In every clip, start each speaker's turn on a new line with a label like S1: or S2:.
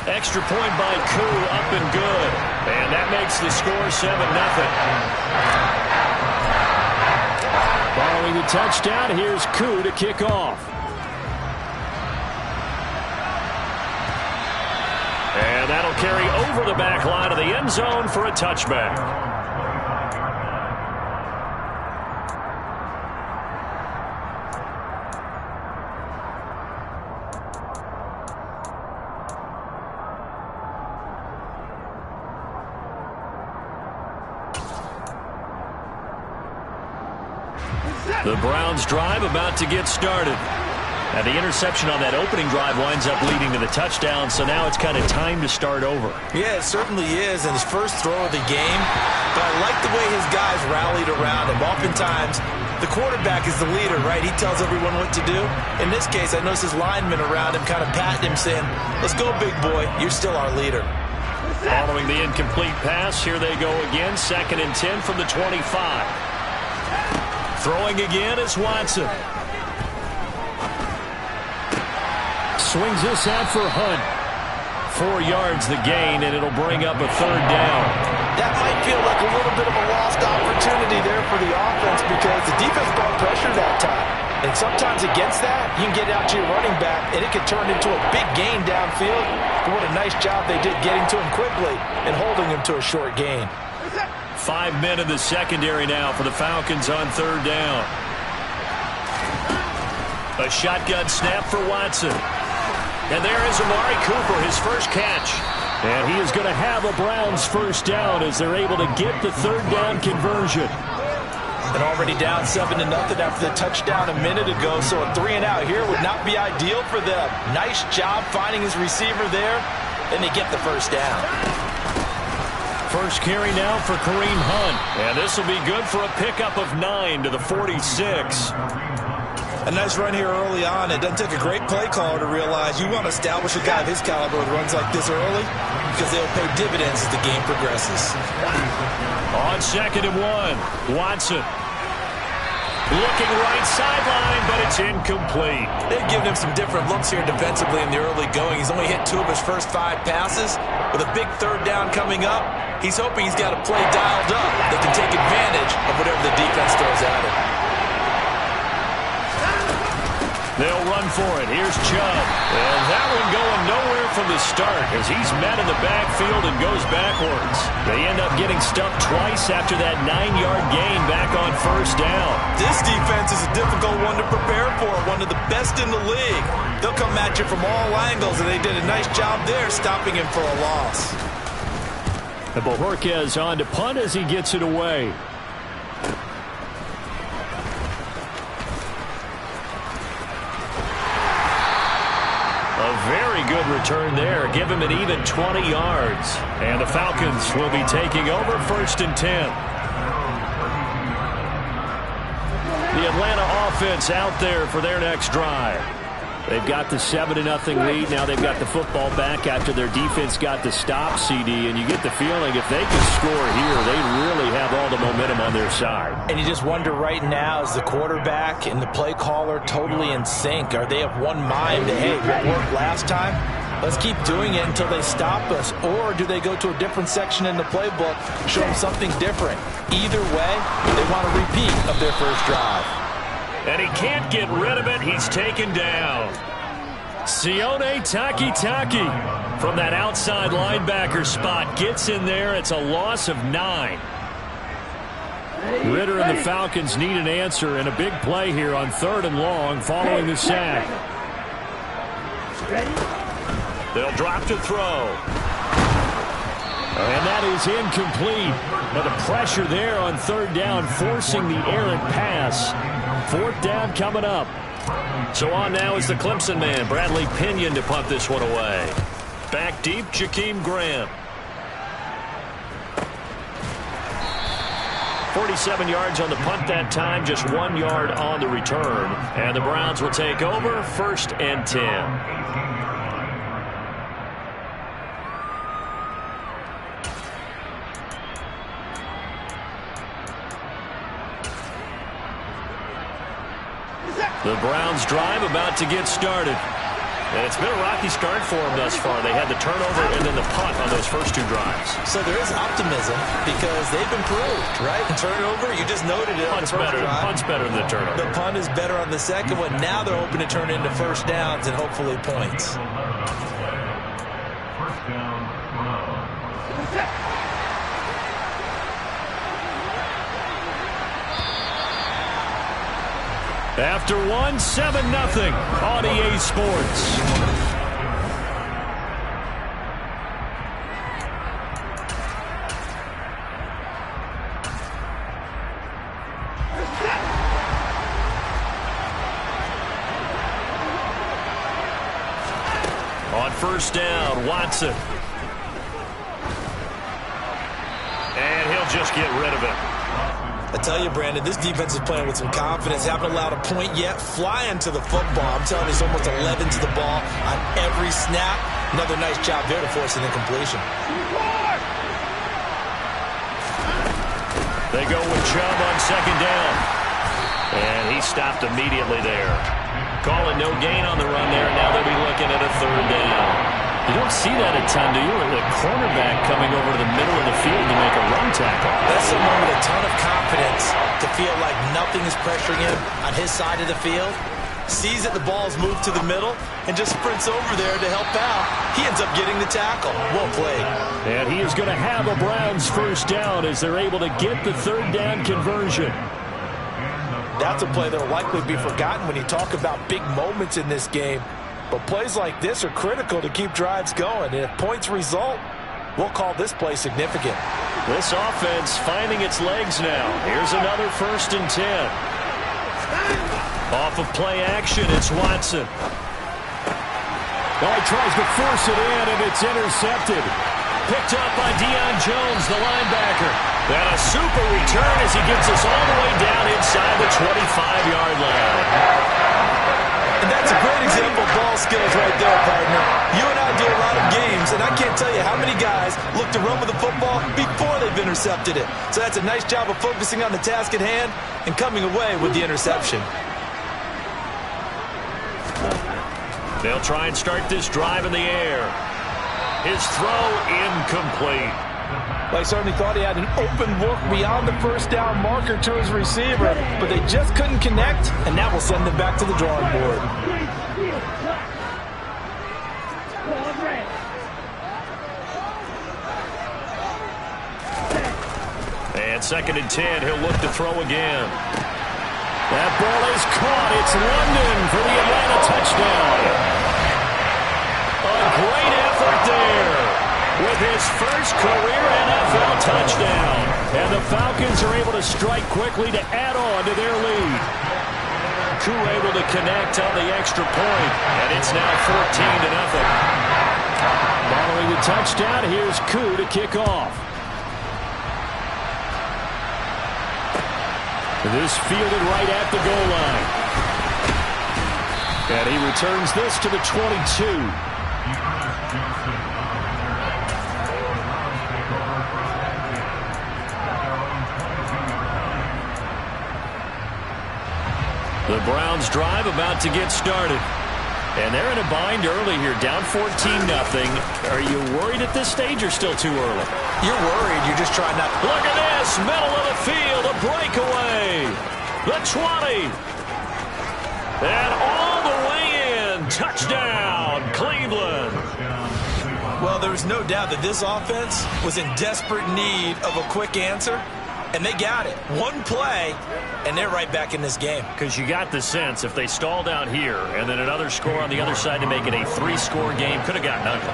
S1: Extra point by Koo, up and good. And that makes the score 7-0. Following the touchdown, here's Koo to kick off. And that'll carry over the back line of the end zone for a touchback. The Browns drive about to get started. Now the interception on that opening drive winds up leading to the touchdown, so now it's kind of time to start over.
S2: Yeah, it certainly is, and his first throw of the game. But I like the way his guys rallied around him. Oftentimes, the quarterback is the leader, right? He tells everyone what to do. In this case, I noticed his linemen around him kind of patting him, saying, "Let's go, big boy. You're still our leader."
S1: Following the incomplete pass, here they go again. 2nd and 10 from the 25. Throwing again is Watson. Swings this out for Hunt. 4 yards the gain, and it'll bring up a 3rd down.
S2: That might feel like a little bit of a lost opportunity there for the offense because the defense brought pressure that time. And sometimes against that, you can get out to your running back, and it could turn into a big gain downfield. But what a nice job they did getting to him quickly and holding him to a short gain.
S1: 5 men in the secondary now for the Falcons on 3rd down. A shotgun snap for Watson. And there is Amari Cooper, his first catch. And he is going to have a Browns first down as they're able to get the 3rd down conversion.
S2: And already down 7-0 after the touchdown a minute ago, so a 3-and-out here would not be ideal for them. Nice job finding his receiver there, and they get the first down.
S1: First carry now for Kareem Hunt. And this will be good for a pickup of 9 to the 46.
S2: A nice run here early on. It doesn't take a great play caller to realize you want to establish a guy of his caliber with runs like this early because they'll pay dividends as the game progresses.
S1: On 2nd and 1, Watson. Looking right sideline, but it's incomplete.
S2: They've given him some different looks here defensively in the early going. He's only hit 2 of his first 5 passes. With a big 3rd down coming up, he's hoping he's got a play dialed up that can take advantage of whatever the defense throws at him.
S1: They'll run for it. Here's Chubb. And that one going nowhere from the start as he's met in the backfield and goes backwards. They end up getting stuffed twice after that 9-yard gain back on 1st down.
S2: This defense is a difficult one to prepare for, one of the best in the league. They'll come at you from all angles, and they did a nice job there stopping him for a loss.
S1: And Bojorquez on to punt as he gets it away. Very good return there. Give him an even 20 yards. And the Falcons will be taking over 1st and 10. The Atlanta offense out there for their next drive. They've got the 7-0 lead. Now they've got the football back after their defense got the stop, CD. And you get the feeling if they can score here, they really have all the momentum on their side.
S2: And you just wonder right now, is the quarterback and the play caller totally in sync? Are they of one mind? Hey, what worked last time? Let's keep doing it until they stop us. Or do they go to a different section in the playbook, show them something different? Either way, they want a repeat of their first drive.
S1: And he can't get rid of it. He's taken down. Sione Takitaki from that outside linebacker spot gets in there. It's a loss of 9. Ritter and the Falcons need an answer and a big play here on 3rd and long following the sack. They'll drop to throw. And that is incomplete. But the pressure there on 3rd down forcing the errant pass. 4th down coming up. So on now is the Clemson man, Bradley Pinion, to punt this one away. Back deep, Jakeem Grant. 47 yards on the punt that time, just 1 yard on the return. And the Browns will take over 1st and 10. The Browns drive about to get started. And it's been a rocky start for them thus far. They had the turnover and then the punt on those first 2 drives.
S2: So there is optimism because they've improved, right? The turnover, you just noted it on the first drive.
S1: Punt's better than the turnover.
S2: The punt is better on the second one. Now they're hoping to turn into first downs and hopefully points.
S1: After 1, 7-0 on EA Sports. On first down, Watson. And he'll just get rid of it.
S2: I tell you, Brandon, this defense is playing with some confidence. Haven't allowed a point yet. Flying to the football. I'm telling you, it's almost 11 to the ball on every snap. Another nice job there to force an incompletion.
S1: They go with Chubb on second down. And he stopped immediately there. Calling no gain on the run there. Now they'll be looking at a third down. You don't see that a ton, do you? Or the cornerback coming over to the middle of the field to make a run tackle.
S2: That's someone with a ton of confidence to feel like nothing is pressuring him on his side of the field. Sees that the ball's moved to the middle and just sprints over there to help out. He ends up getting the tackle. Well played.
S1: And he is going to have a Browns first down as they're able to get the third down conversion.
S2: That's a play that will likely be forgotten when you talk about big moments in this game. But plays like this are critical to keep drives going. And if points result, we'll call this play significant.
S1: This offense finding its legs now. Here's another 1st and 10. Off of play action, it's Watson. Oh, he tries to force it in, and it's intercepted. Picked up by Deion Jones, the linebacker. And a super return as he gets us all the way down inside the 25-yard line.
S2: And that's a great example of ball skills right there, partner. You and I do a lot of games, and I can't tell you how many guys look to run with the football before they've intercepted it. So that's a nice job of focusing on the task at hand and coming away with the interception.
S1: They'll try and start this drive in the air. His throw incomplete.
S2: Well, I certainly thought he had an open look beyond the first down marker to his receiver, but they just couldn't connect, and that will send them back to the drawing board.
S1: And 2nd and 10, he'll look to throw again. That ball is caught. It's London for the Atlanta touchdown. A great effort there with his first career NFL touchdown. And the Falcons are able to strike quickly to add on to their lead. Koo able to connect on the extra point, and it's now 14-0. Following the touchdown, here's Koo to kick off. This fielded right at the goal line. And he returns this to the 22. The Browns drive about to get started. And they're in a bind early here, down 14-0. Are you worried at this stage or still too early?
S2: You're worried. You're just trying not...
S1: Look at this. Middle of the field. A breakaway. The 20. And all the way in. Touchdown, Cleveland.
S2: Well, there's no doubt that this offense was in desperate need of a quick answer. And they got it. One play, and they're right back in this game.
S1: Because you got the sense if they stall down here and then another score on the other side to make it a 3-score game, could have gotten ugly.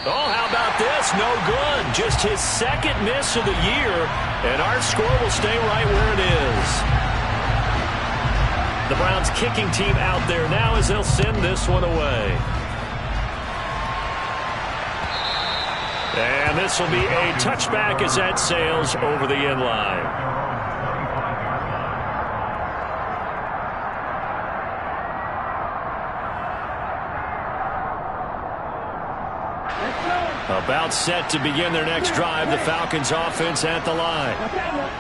S1: Oh, how about this? No good. Just his 2nd miss of the year, and our score will stay right where it is. The Browns kicking team out there now as they'll send this one away. And this will be a touchback as that sails over the end line. About set to begin their next drive. The Falcons offense at the line.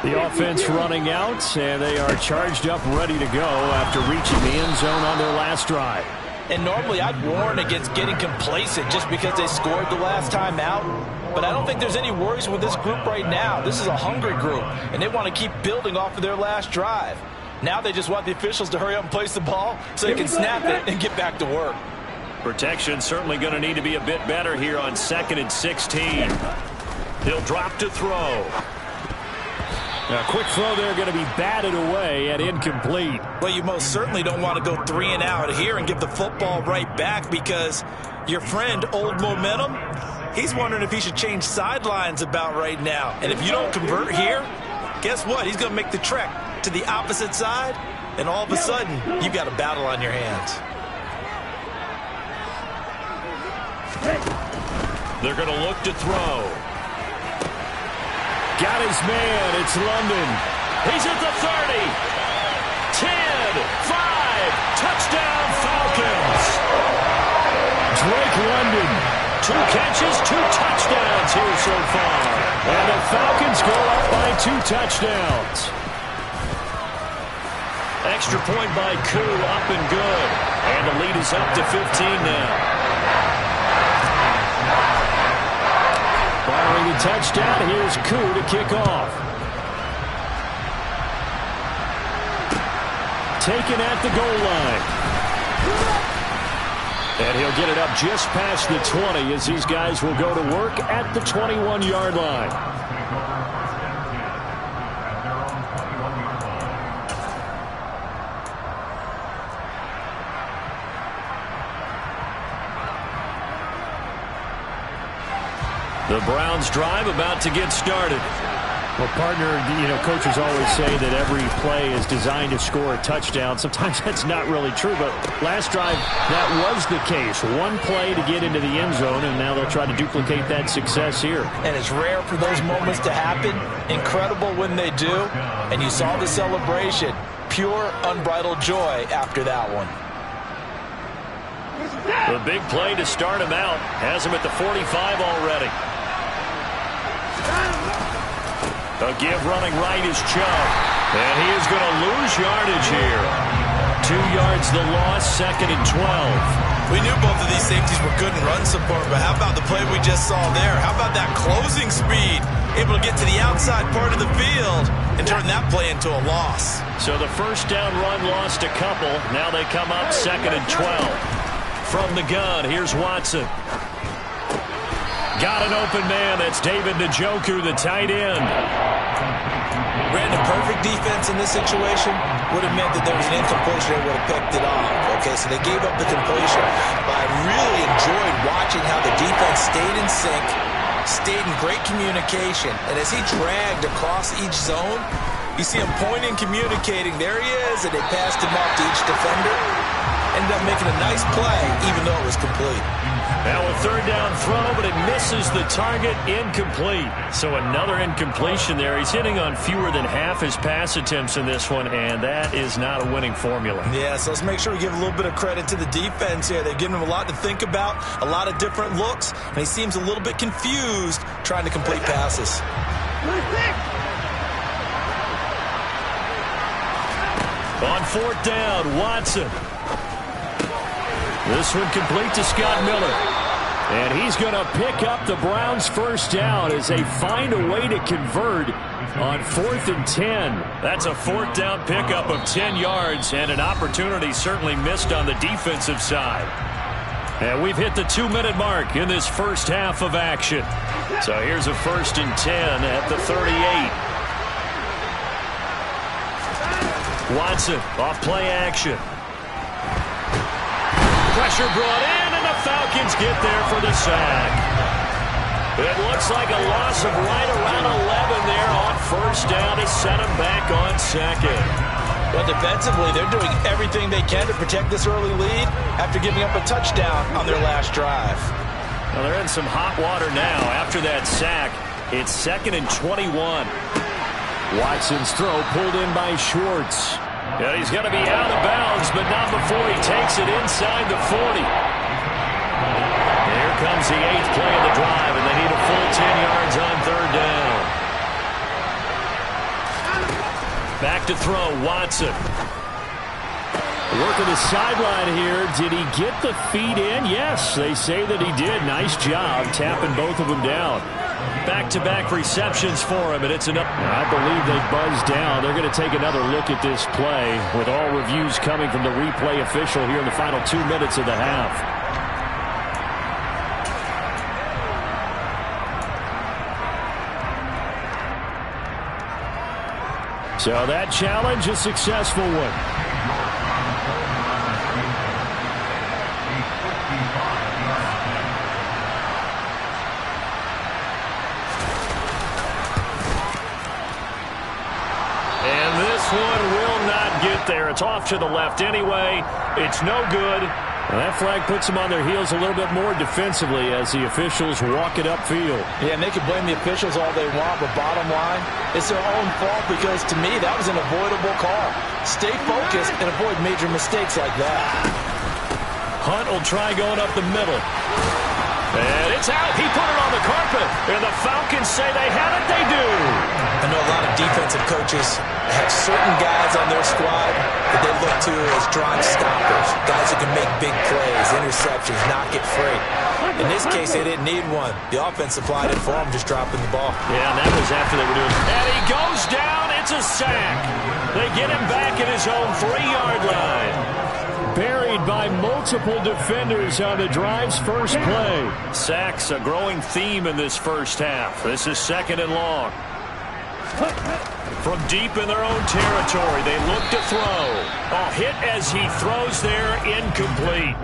S1: The offense running out, and they are charged up, ready to go after reaching the end zone on their last drive.
S2: And normally I'd warn against getting complacent just because they scored the last time out. But I don't think there's any worries with this group right now. This is a hungry group, and they want to keep building off of their last drive. Now they just want the officials to hurry up and place the ball so they can snap it and get back to work.
S1: Protection certainly going to need to be a bit better here on 2nd and 16. He'll drop to throw. A quick throw there going to be batted away and incomplete.
S2: Well, you most certainly don't want to go 3 and out here and give the football right back because your friend, Old Momentum, he's wondering if he should change sidelines about right now. And if you don't convert here, guess what? He's going to make the trek to the opposite side, and all of a sudden, you've got a battle on your hands.
S1: They're going to look to throw. Got his man. It's London. He's at the 30. 10, 5, touchdown Falcons. Drake London. 2 catches, 2 touchdowns here so far. And the Falcons go up by 2 touchdowns. Extra point by Koo, up and good. And the lead is up to 15 now. Following the touchdown, here's Koo to kick off. Taken at the goal line. And he'll get it up just past the 20 as these guys will go to work at the 21-yard line. The Browns drive about to get started. Well, partner, coaches always say that every play is designed to score a touchdown. Sometimes that's not really true, but last drive, that was the case. 1 play to get into the end zone, and now they'll try to duplicate that success here.
S2: And it's rare for those moments to happen. Incredible when they do. And you saw the celebration. Pure, unbridled joy after that one.
S1: The big play to start him out has him at the 45 already. A give running right is Chubb. And he is going to lose yardage here. 2 yards the loss, 2nd and 12.
S2: We knew both of these safeties were good in run support, but how about the play we just saw there? How about that closing speed? Able to get to the outside part of the field and turn that play into a loss.
S1: So the first down run lost a couple. Now they come up 2nd and 12. From the gun, here's Watson. Got an open man. That's David Njoku, the tight end.
S2: Ran a perfect defense in this situation. Would have meant that there was an incompletion that would have picked it off. Okay, so they gave up the completion. But I really enjoyed watching how the defense stayed in sync, stayed in great communication. And as he dragged across each zone, you see him pointing, communicating. There he is, and they passed him off to each defender. Ended up making a nice play, even though it was complete.
S1: Now a 3rd down throw, but it misses the target, incomplete. So another incompletion there. He's hitting on fewer than half his pass attempts in this one, and that is not a winning formula.
S2: Yeah, so let's make sure we give a little bit of credit to the defense here. They've given him a lot to think about, a lot of different looks, and he seems a little bit confused trying to complete passes.
S1: On 4th down, Watson. This one complete to Scott Miller. And he's going to pick up the Browns' first down as they find a way to convert on 4th and 10. That's a 4th down pickup of 10 yards and an opportunity certainly missed on the defensive side. And we've hit the 2-minute mark in this first half of action. So here's a 1st and 10 at the 38. Watson off play action. Pressure brought in, and the Falcons get there for the sack. It looks like a loss of right around 11 there on 1st down to set them back on 2nd.
S2: Well, defensively, they're doing everything they can to protect this early lead after giving up a touchdown on their last drive.
S1: Well, they're in some hot water now after that sack. It's 2nd and 21. Watson's throw pulled in by Schwartz. Yeah, he's going to be out of bounds, but not before he takes it inside the 40. Here comes the 8th play of the drive, and they need a full 10 yards on 3rd down. Back to throw, Watson. Working the sideline here. Did he get the feet in? Yes, they say that he did. Nice job tapping both of them down. Back-to-back receptions for him, and it's enough. I believe they buzzed down. They're going to take another look at this play with all reviews coming from the replay official here in the final 2 minutes of the half. So that challenge, a successful one. One will not get there. It's off to the left anyway. It's no good. And that flag puts them on their heels a little bit more defensively as the officials walk it upfield.
S2: Yeah, and they can blame the officials all they want, but bottom line, it's their own fault because, to me, that was an avoidable call. Stay focused and avoid major mistakes like that.
S1: Hunt will try going up the middle. And it's out. He put it on the carpet. And the Falcons say they have it. They do.
S2: I know a lot of defensive coaches have certain guys on their squad that they look to as drawing stoppers, guys who can make big plays, interceptions, knock it free. In this case, they didn't need one. The offense supplied it for them, just dropping the ball.
S1: Yeah, and that was after they were doing it. And he goes down. It's a sack. They get him back at his own 3-yard line. Buried by multiple defenders on the drive's first play. Sacks, a growing theme in this first half. This is 2nd and long. From deep in their own territory, they look to throw. A hit as he throws there, incomplete.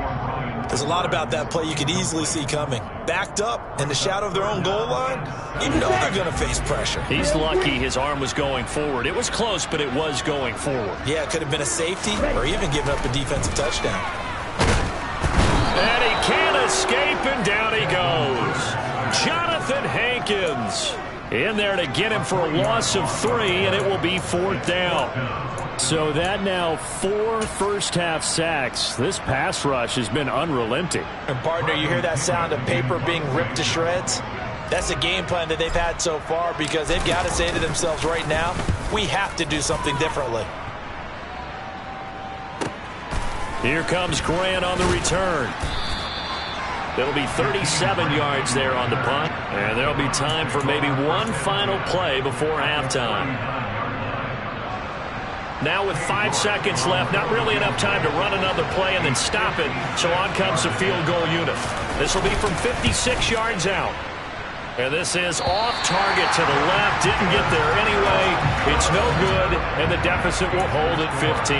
S2: There's a lot about that play you could easily see coming. Backed up in the shadow of their own goal line, you know they're going to face pressure.
S1: He's lucky his arm was going forward. It was close, but it was going forward.
S2: Yeah, it could have been a safety or even given up a defensive touchdown.
S1: And he can't escape, and down he goes. Jonathan Hankins in there to get him for a loss of 3, and it will be 4th down. So that now 4 first-half sacks. This pass rush has been unrelenting.
S2: And, partner, you hear that sound of paper being ripped to shreds? That's a game plan that they've had so far because they've got to say to themselves right now, we have to do something differently.
S1: Here comes Grant on the return. It'll be 37 yards there on the punt, and there'll be time for maybe one final play before halftime. Now with 5 seconds left, not really enough time to run another play and then stop it, so on comes the field goal unit. This will be from 56 yards out. And this is off target to the left, didn't get there anyway. It's no good, and the deficit will hold at 15.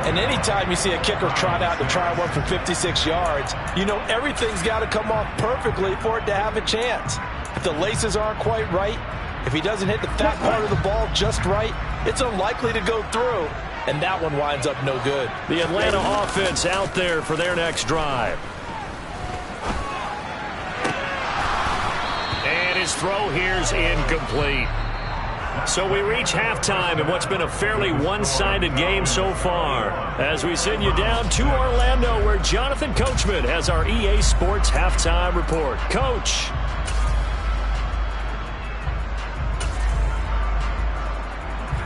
S2: And anytime you see a kicker trot out to try one from 56 yards, you know everything's got to come off perfectly for it to have a chance. If the laces aren't quite right, if he doesn't hit the fat part of the ball just right, it's unlikely to go through, and that one winds up no good.
S1: The Atlanta offense out there for their next drive. And his throw here's incomplete. So we reach halftime in what's been a fairly one-sided game so far, as we send you down to Orlando, where Jonathan Coachman has our EA Sports halftime report. Coach.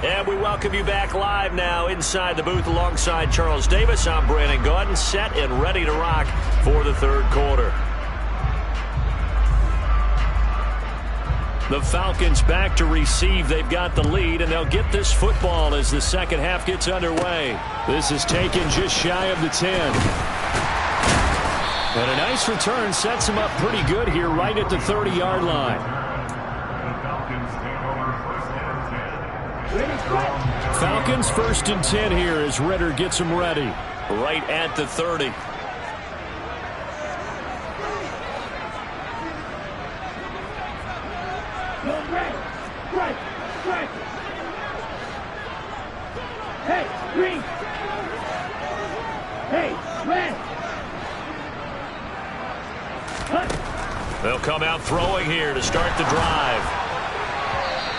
S1: And we welcome you back live now inside the booth alongside Charles Davis. I'm Brandon Gaudin, set and ready to rock for the third quarter. The Falcons back to receive. They've got the lead, and they'll get this football as the second half gets underway. This is taken just shy of the 10. And a nice return sets them up pretty good here right at the 30-yard line. Falcons 1st and 10 here as Ridder gets them ready. Right at the 30.
S3: Hey, green. Hey, red.
S1: They'll come out throwing here to start the drive.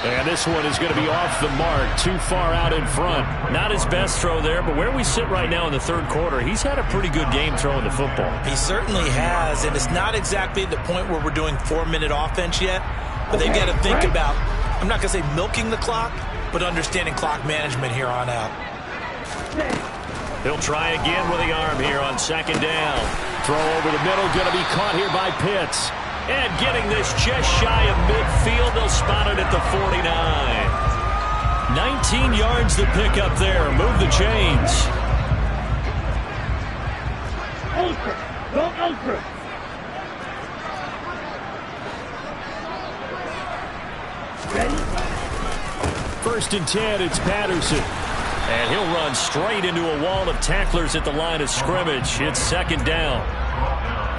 S1: And this one is going to be off the mark, too far out in front. Not his best throw there, but where we sit right now in the third quarter, he's had a pretty good game throwing the football.
S2: He certainly has, and it's not exactly the point where we're doing 4-minute offense yet, but they've got to think about, I'm not going to say milking the clock, but understanding clock management here on out.
S1: He'll try again with the arm here on second down. Throw over the middle, going to be caught here by Pitts. And getting this just shy of midfield, they'll spot it at the 49. 19 yards to pick up there. Move the chains.
S3: Ultra. Go ultra. Ready?
S1: 1st and 10, it's Patterson. And he'll run straight into a wall of tacklers at the line of scrimmage. It's second down.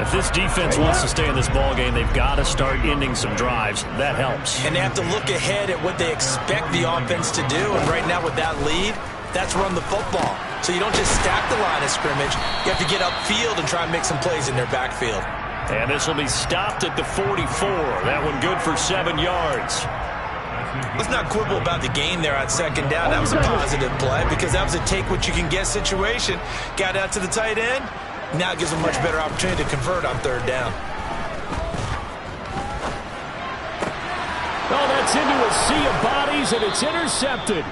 S1: If this defense wants to stay in this ballgame, they've got to start ending some drives. That helps.
S2: And they have to look ahead at what they expect the offense to do. And right now with that lead, that's run the football. So you don't just stack the line of scrimmage. You have to get upfield and try and make some plays in their backfield.
S1: And this will be stopped at the 44. That one good for 7 yards.
S2: Let's not quibble about the gain there on second down. That was a positive play because that was a take-what-you-can-get situation. Got out to the tight end. Now it gives them a much better opportunity to convert on third down.
S1: Oh, that's into a sea of bodies, and it's intercepted.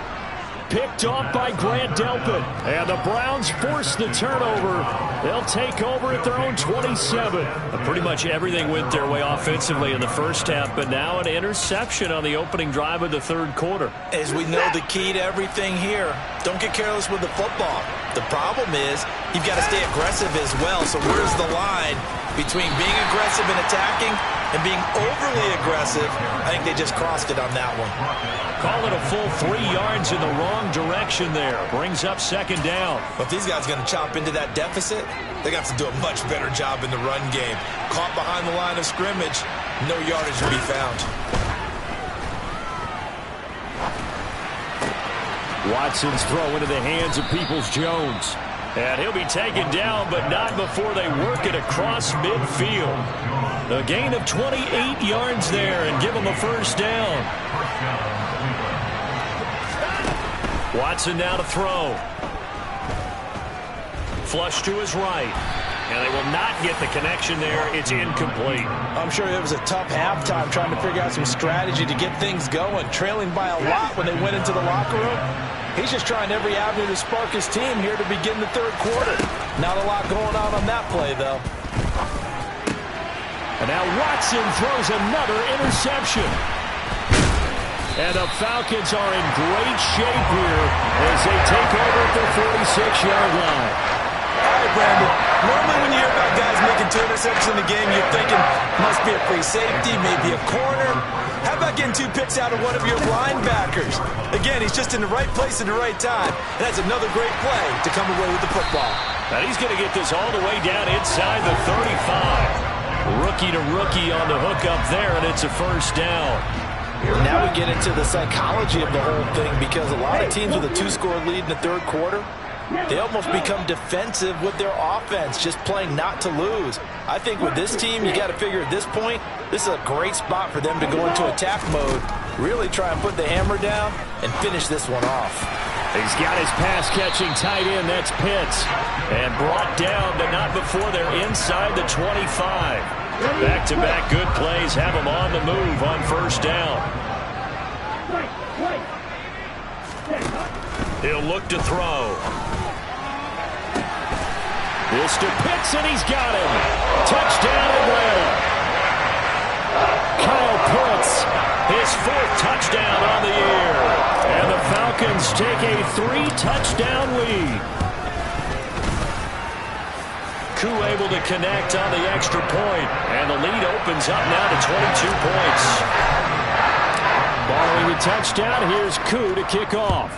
S1: Picked off by Grant Delpit. And the Browns force the turnover. They'll take over at their own 27. Pretty much everything went their way offensively in the first half, but now an interception on the opening drive of the third quarter.
S2: As we know, the key to everything here, don't get careless with the football. The problem is you've got to stay aggressive as well. So where's the line between being aggressive and attacking and being overly aggressive? I think they just crossed it on that one.
S1: Call it a full 3 yards in the wrong direction there. Brings up second down.
S2: But these guys are going to chop into that deficit. They got to do a much better job in the run game. Caught behind the line of scrimmage, no yardage to be found.
S1: Watson's throw into the hands of Peoples-Jones. And he'll be taken down, but not before they work it across midfield. A gain of 28 yards there and give him a first down. Watson now to throw. Flush to his right. And they will not get the connection there. It's incomplete.
S2: I'm sure it was a tough halftime trying to figure out some strategy to get things going. Trailing by a lot when they went into the locker room. He's just trying every avenue to spark his team here to begin the third quarter. Not a lot going on that play, though.
S1: And now Watson throws another interception. And the Falcons are in great shape here as they take over at the 46-yard line.
S2: All right, Brandon. Normally when you hear about guys making 2 interceptions in the game, you're thinking must be a free safety, maybe a corner. How about getting 2 picks out of one of your linebackers? Again, he's just in the right place at the right time. And that's another great play to come away with the football.
S1: Now he's going to get this all the way down inside the 35. Rookie to rookie on the hook up there, and it's a first down.
S2: Now we get into the psychology of the whole thing because a lot of teams with a 2-score lead in the third quarter, they almost become defensive with their offense, just playing not to lose. I think with this team, you got to figure at this point, this is a great spot for them to go into attack mode, really try and put the hammer down and finish this one off.
S1: He's got his pass-catching tight end, that's Pitts. And brought down, but not before they're inside the 25. Back-to-back good plays have him on the move on first down. He'll look to throw. This to Pitts, and he's got him. Touchdown, Atlanta. Kyle Pitts, his 4th touchdown on the year. And the Falcons take a 3-touchdown lead. Koo able to connect on the extra point. And the lead opens up now to 22 points. Following the touchdown, here's Koo to kick off.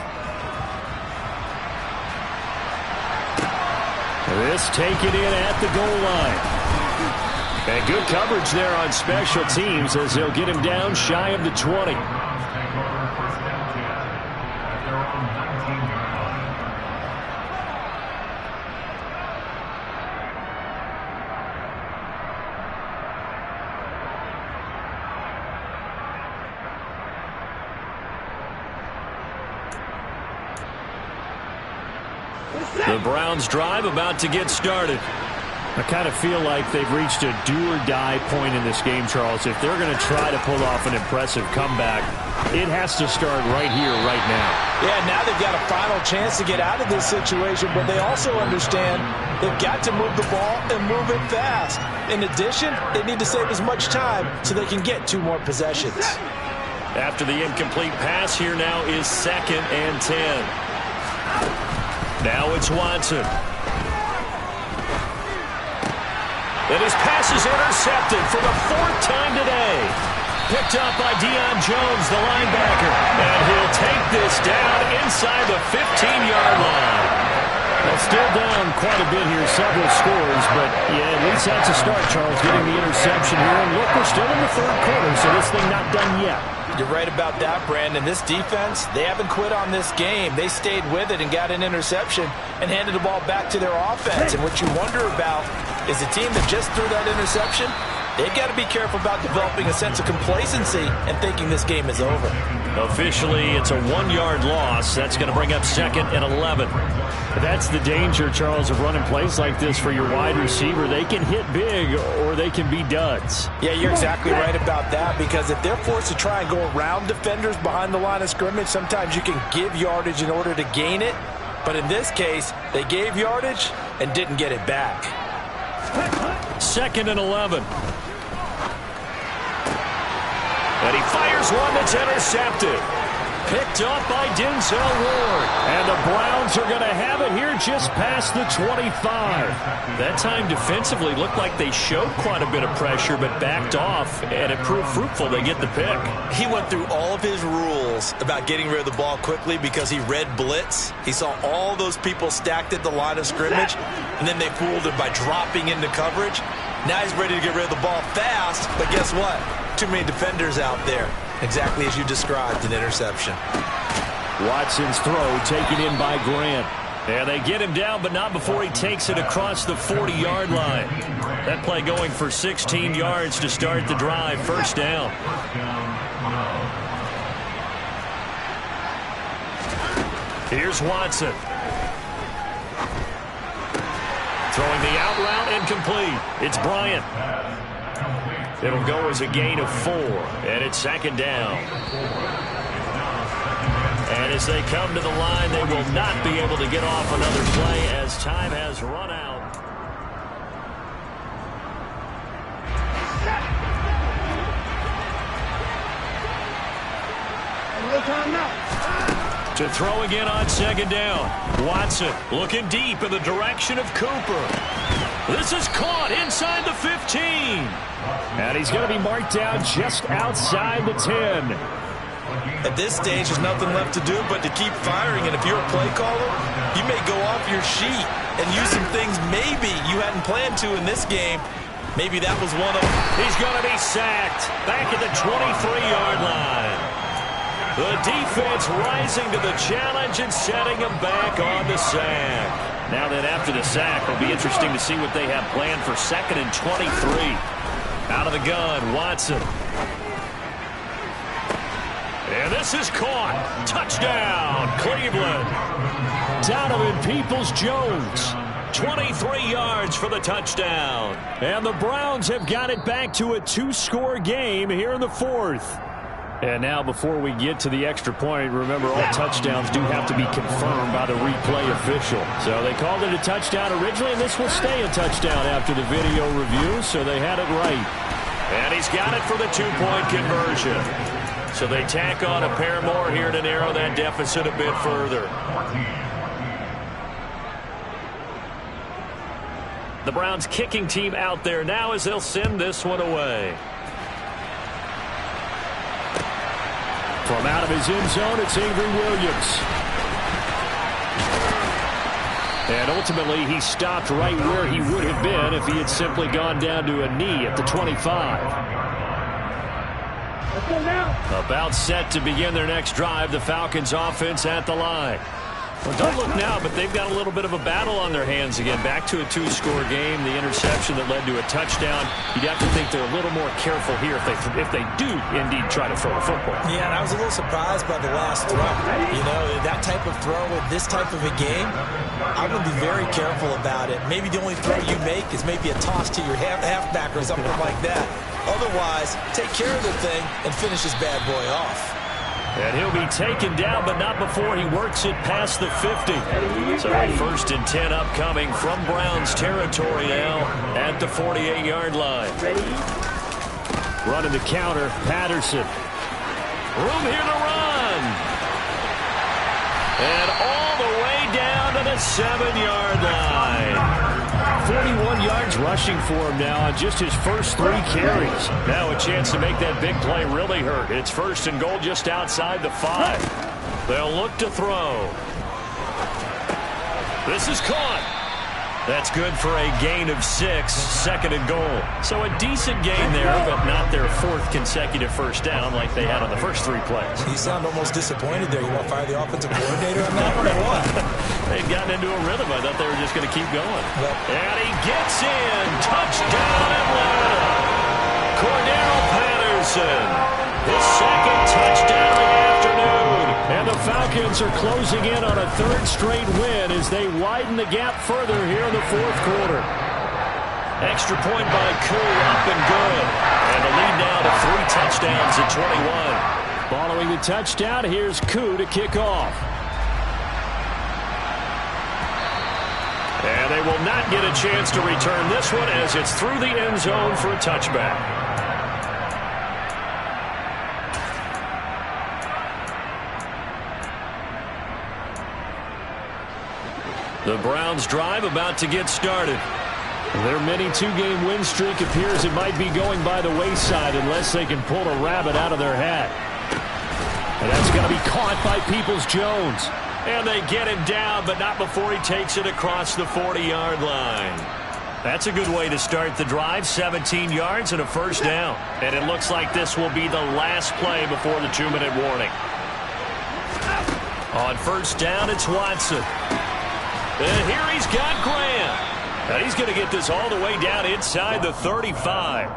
S1: This taken in at the goal line. And good coverage there on special teams as they'll get him down shy of the 20. The Browns drive about to get started. I kind of feel like they've reached a do-or-die point in this game, Charles. If they're going to try to pull off an impressive comeback, it has to start right here, right now.
S2: Yeah, now they've got a final chance to get out of this situation, but they also understand they've got to move the ball and move it fast. In addition, they need to save as much time so they can get 2 more possessions.
S1: After the incomplete pass, here now is 2nd and 10. Now it's Watson. And his pass is intercepted for the 4th time today. Picked up by Deion Jones, the linebacker. And he'll take this down inside the 15-yard line. Well, still down quite a bit here, several scores. But, yeah, at least that's a start, Charles, getting the interception here. And look, we're still in the 3rd quarter, so this thing not done yet.
S2: You're right about that, Brandon. This defense, they haven't quit on this game. They stayed with it and got an interception and handed the ball back to their offense. And what you wonder about is the team that just threw that interception, they've got to be careful about developing a sense of complacency and thinking this game is over.
S1: Officially, it's a 1-yard loss. That's going to bring up 2nd and 11. That's the danger, Charles, of running plays like this for your wide receiver. They can hit big or they can be duds.
S2: Yeah, you're exactly right about that, because if they're forced to try and go around defenders behind the line of scrimmage, sometimes you can give yardage in order to gain it. But in this case, they gave yardage and didn't get it back.
S1: 2nd and 11. And he fires one that's intercepted. Picked up by Denzel Ward. And the Browns are going to have it here just past the 25. That time defensively looked like they showed quite a bit of pressure but backed off, and it proved fruitful. They get the pick.
S2: He went through all of his rules about getting rid of the ball quickly because he read blitz. He saw all those people stacked at the line of scrimmage, and then they fooled him by dropping into coverage. Now he's ready to get rid of the ball fast, but guess what? Too many defenders out there. Exactly as you described, an interception.
S1: Watson's throw taken in by Grant. And they get him down, but not before he takes it across the 40-yard line. That play going for 16 yards to start the drive. 1st down. Here's Watson. Throwing the out route incomplete. It's Bryant. It'll go as a gain of 4, and it's 2nd down. And as they come to the line, they will not be able to get off another play as time has run out. To throw again on 2nd down. Watson looking deep in the direction of Cooper. This is caught inside the 15. And he's going to be marked down just outside the 10.
S2: At this stage, there's nothing left to do but to keep firing. And if you're a play caller, you may go off your sheet and use some things maybe you hadn't planned to in this game. Maybe that was one of them.
S1: He's going to be sacked back at the 23-yard line. The defense rising to the challenge and setting him back on the sack. Now then, after the sack, it'll be interesting to see what they have planned for 2nd and 23. Out of the gun, Watson. And this is caught. Touchdown, Cleveland. Donovan Peoples-Jones. 23 yards for the touchdown. And the Browns have got it back to a 2-score game here in the 4th. And now before we get to the extra point, remember all touchdowns do have to be confirmed by the replay official. So they called it a touchdown originally, and this will stay a touchdown after the video review, so they had it right. And he's got it for the 2-point conversion. So they tack on a pair more here to narrow that deficit a bit further. The Browns kicking team out there now as they'll send this one away. From out of his end zone, it's Avery Williams. And ultimately, he stopped right where he would have been if he had simply gone down to a knee at the 25. About set to begin their next drive, the Falcons offense at the line. Well, don't look now, but they've got a little bit of a battle on their hands again. Back to a 2-score game. The interception that led to a touchdown. You'd have to think they're a little more careful here if they do indeed try to throw the football.
S2: Yeah, and I was a little surprised by the last throw. You know, that type of throw in this type of a game, I'm going to be very careful about it. Maybe the only throw you make is maybe a toss to your halfback or something like that. Otherwise, take care of the thing and finish this bad boy off.
S1: And he'll be taken down, but not before he works it past the 50. So 1st and 10 upcoming from Browns territory now at the 48-yard line. Running the counter, Patterson. Room here to run. And all the way down to the 7-yard line. 41 yards rushing for him now on just his first 3 carries. Now a chance to make that big play really hurt. It's 1st and goal just outside the 5. They'll look to throw. This is caught. That's good for a gain of 6, 2nd and goal. So a decent gain there, but not their 4th consecutive first down like they had on the first 3 plays.
S2: You sound almost disappointed there. You want to fire the offensive coordinator on that one or what?
S1: They'd gotten into a rhythm. I thought they were just going to keep going. And he gets in. Touchdown Atlanta. Cordero Patterson. His 2nd touchdown of the afternoon. And the Falcons are closing in on a 3rd straight win as they widen the gap further here in the 4th quarter. Extra point by Koo, up and good. And the lead now to 3 touchdowns at 21. Following the touchdown, here's Koo to kick off. And they will not get a chance to return this one as it's through the end zone for a touchback. The Browns drive about to get started. Their mini 2-game win streak appears it might be going by the wayside unless they can pull a rabbit out of their hat. And that's going to be caught by Peoples-Jones. And they get him down, but not before he takes it across the 40-yard line. That's a good way to start the drive. 17 yards and a first down. And it looks like this will be the last play before the 2-minute warning. On first down, it's Watson. And here he's got Graham. And he's going to get this all the way down inside the 35.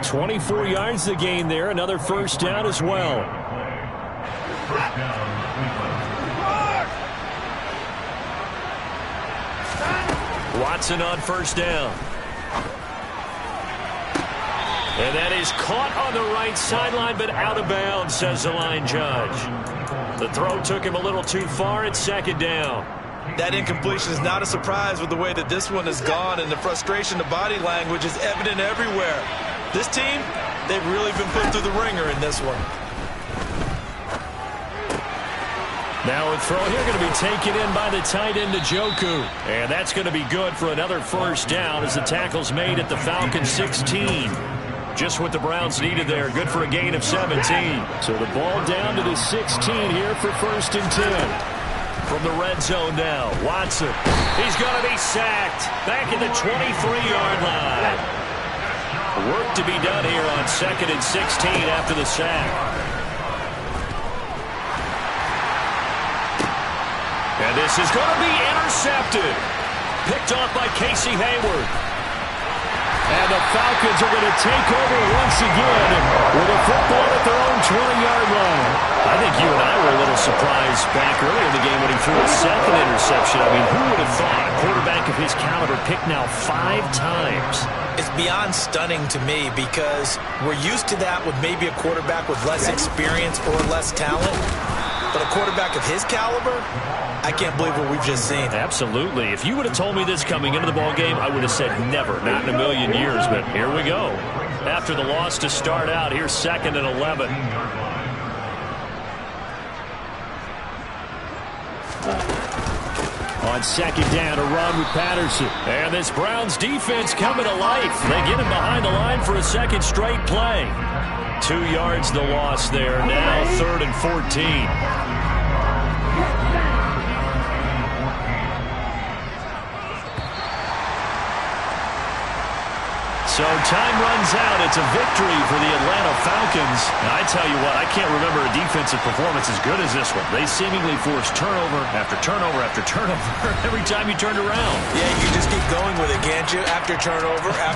S1: 24 yards the gain there. Another first down as well. Watson on first down. And that is caught on the right sideline, but out of bounds, says the line judge. The throw took him a little too far. It's 2nd down.
S2: That incompletion is not a surprise with the way that this one has gone, and the frustration, the body language is evident everywhere. This team, they've really been put through the ringer in this one.
S1: Now a throw here going to be taken in by the tight end Njoku. And that's going to be good for another first down as the tackle's made at the Falcons 16. Just what the Browns needed there. Good for a gain of 17. So the ball down to the 16 here for 1st and 10. From the red zone now, Watson. He's going to be sacked. Back at the 23-yard line. Work to be done here on 2nd and 16 after the sack. And this is going to be intercepted. Picked off by Casey Hayward. And the Falcons are going to take over once again with a football at their own 20-yard line. I think you and I were a little surprised back earlier in the game when he threw a 2nd interception. I mean, who would have thought a quarterback of his caliber picked now 5 times?
S2: It's beyond stunning to me because we're used to that with maybe a quarterback with less experience or less talent. But a quarterback of his caliber, I can't believe what we've just seen.
S1: Absolutely. If you would have told me this coming into the ball game, I would have said never, not in a million years. But here we go. After the loss to start out, here's 2nd and 11. On 2nd down, a run with Patterson. And this Browns defense coming to life. They get him behind the line for a 2nd straight play. 2 yards the loss there. Now 3rd and 14. So time runs out. It's a victory for the Atlanta Falcons. And I tell you what, I can't remember a defensive performance as good as this one. They seemingly forced turnover after turnover after turnover every time you turned around.
S2: Yeah, you just keep going with it, can't you? After turnover,